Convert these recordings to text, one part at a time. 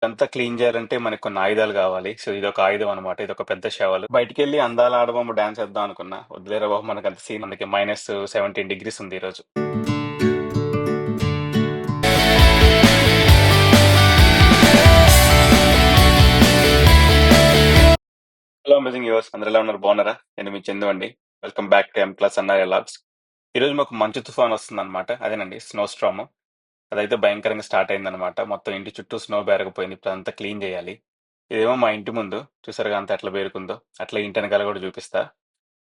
ఇదంతా క్లీన్ చేయాలంటే మనకు కొన్ని ఆయుధాలు కావాలి. సో ఇదొక ఆయుధం అనమాట. ఇదొక పెద్ద షవల్. బయటికెళ్ళి అందాల ఆడబొమ్మ డాన్స్ ఏద్దాం అనుకున్నా. వద్దులేరా బాబు మనకంత సీన్ అందుకే -17 degrees ఉంది ఈరోజు. హలో అమేజింగ్ వ్యూవర్స్, అందరూ ఎలా ఉన్నారు? బాగున్నారా? నేను మీ చందు అండి. వెల్కమ్ బ్యాక్ టు M+ అన్నయ్య లాగ్స్. ఈరోజు మాకు మంచు తుఫాన్ వస్తుందన్నమాట. అదేనండి స్నో స్ట్రామ్. అదైతే భయంకరంగా స్టార్ట్ అయిందనమాట. మొత్తం ఇంటి చుట్టూ స్నో బేరకపోయింది. ఇప్పుడు అంతా క్లీన్ చేయాలి. ఇదేమో మా ఇంటి ముందు చూసారుగా అంత ఎట్లా బేరుకుందో. అట్లా ఇంటి వెనకాల కూడా చూపిస్తా.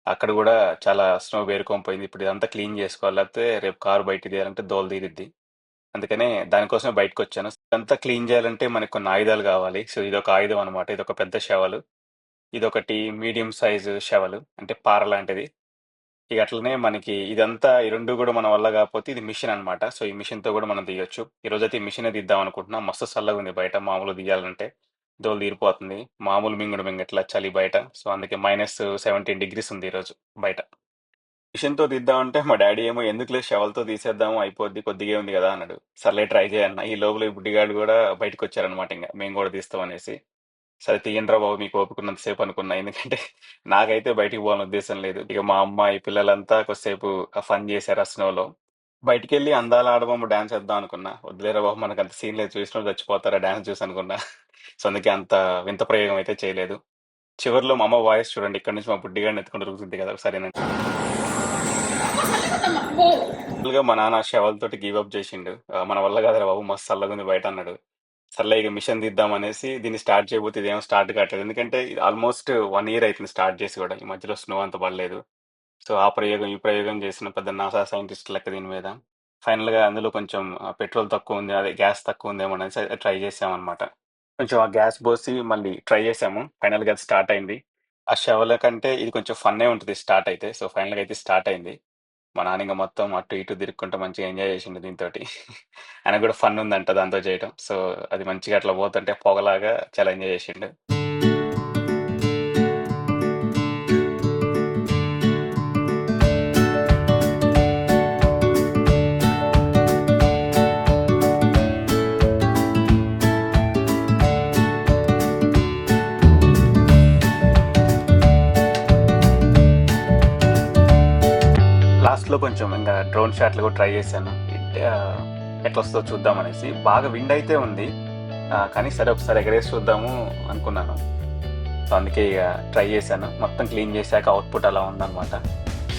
అక్కడ కూడా చాలా స్నో బేరుకొని పోయింది. ఇప్పుడు ఇదంతా క్లీన్ చేసుకోవాలి, లేకపోతే రేపు కారు బయట తీయాలంటే దోల తీరిద్ది. అందుకనే దానికోసమే బయటకు వచ్చాను. ఇదంతా క్లీన్ చేయాలంటే మనకు కొన్ని ఆయుధాలు కావాలి. సో ఇదొక ఆయుధం అనమాట. ఇదొక పెద్ద షవల్. ఇదొకటి మీడియం సైజు షవల్, అంటే పార లాంటిది. ఇక అట్లనే మనకి ఇదంతా ఈ రెండు కూడా మన వల్ల కాకపోతే ఇది మిషన్ అన్నమాట. సో ఈ మిషన్ తో కూడా మనం తీయొచ్చు. ఈ రోజైతే ఈ మిషన్ తీద్దాం అనుకుంటున్నాం. మస్తు చల్లగా ఉంది బయట. మామూలు తీయాలంటే దోలు తీరిపోతుంది. మామూలు మింగుడు మింగట్లా చలి బయట. సో అందుకే -17 degrees ఉంది ఈరోజు బయట. మిషన్ తో తీద్దామంటే మా డాడీ ఏమో ఎందుకులే షవల్తో తీసేద్దాము, అయిపోద్ది, కొద్దిగా ఉంది కదా అన్నాడు. సర్లే ట్రై చేయన్న. ఈ లోపల ఈ బుడ్డిగాడు కూడా బయటకు వచ్చారనమాట. ఇంకా మేము కూడా తీస్తాం అనేసి. సరే తీయండిరా బాబు మీకు ఓపికన్నంత సేపు అనుకున్నా. ఎందుకంటే నాకైతే బయటికి పోవాలని ఉద్దేశం లేదు. ఇక మా అమ్మ ఈ పిల్లలంతా కొద్దిసేపు ఫన్ చేశారు ఆ స్నోలో. బయటికి వెళ్ళి అందాల ఆడబొమ్మ డాన్స్ వేద్దాం అనుకున్నా. వద్దులేరా బాబు మనకు అంత సీన్ లేదు, చూసిన చచ్చిపోతారా డాన్స్ చూసి అనుకున్నా. సో అందుకే అంత వింత ప్రయోగం అయితే చేయలేదు. చివరిలో మా అమ్మ వాయిస్ చూడండి, ఇక్కడ నుంచి మా బుడ్డిగాడిని ఎత్తుకుంటూ దొరుకుతుంది కదా సరేనండి. మా నాన్న షవల్ గివ్ అప్ చేసిండు. మన వల్ల కాదురా బాబు మస్తు చల్లగా ఉంది బయట అన్నాడు. సర్లే ఇక మిషన్ తీద్దాం అనేసి దీన్ని స్టార్ట్ చేయబోతే ఇదేమో స్టార్ట్ కావట్లేదు. ఎందుకంటే ఇది ఆల్మోస్ట్ 1 year అవుతుంది స్టార్ట్ చేసి కూడా. ఈ మధ్యలో స్నో అంత పడలేదు. సో ఆ ప్రయోగం ఈ ప్రయోగం చేసిన పెద్ద నాసా సైంటిస్ట్ లెక్క దీని మీద. ఫైనల్ గా అందులో కొంచెం పెట్రోల్ తక్కువ ఉంది, అదే గ్యాస్ తక్కువ ఉందేమో అనేసి ట్రై చేసామన్నమాట. కొంచెం ఆ గ్యాస్ పోసి మళ్ళీ ట్రై చేసాము. ఫైనల్ గా అది స్టార్ట్ అయింది. ఆ షవల కంటే ఇది కొంచెం ఫన్నే ఉంటుంది స్టార్ట్ అయితే. సో ఫైనల్ గా అయితే స్టార్ట్ అయింది. మా నాన్న ఇంక మొత్తం అటు ఇటు తిరుక్కుంటూ మంచిగా ఎంజాయ్ చేసిండు దీంతోటి. ఆయనకు కూడా ఫన్ ఉందంట దాంతో చేయటం. సో అది మంచిగా అట్లా పోతుంటే పొగలాగా చాలా ఎంజాయ్ చేసిండు. లాస్ట్‌లో కొంచెం ఇంగా డ్రోన్ షాట్‌లు కూడా ట్రై చేశాను. ఎట్లా వస్తదో చూద్దామనేసి. బాగా విండ్ అయితే ఉంది. కానీ సరే ఒకసారి ఎగరేసి చూద్దాము అనుకున్నాను. సో అందుకే ఇగ ట్రై చేశాను. మొత్తం క్లీన్ చేశాక అవుట్‌పుట్ అలా ఉందన్నమాట.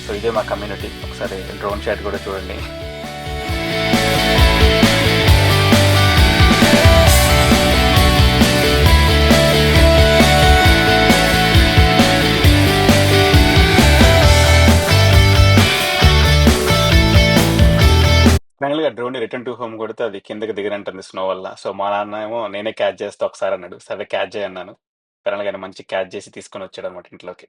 సో ఇదే మా కమ్యూనిటీ. ఒకసారి డ్రోన్ షాట్ కూడా చూడండి. ఫైనల్‌గా డ్రోన్‌ని రిటర్న్ టు హోమ్ కొడితే అది కిందకి దిగనంటుంది స్నో వల్ల. సో మా నాన్న ఏమో నేనే క్యాచ్ చేస్తా ఒకసారి అన్నాడు. సరే క్యాచ్ చేయి అన్నాను. ఫైనల్‌గా ఆయన మంచిగా క్యాచ్ చేసి తీసుకొని వచ్చాడన్నమాట ఇంట్లోకి.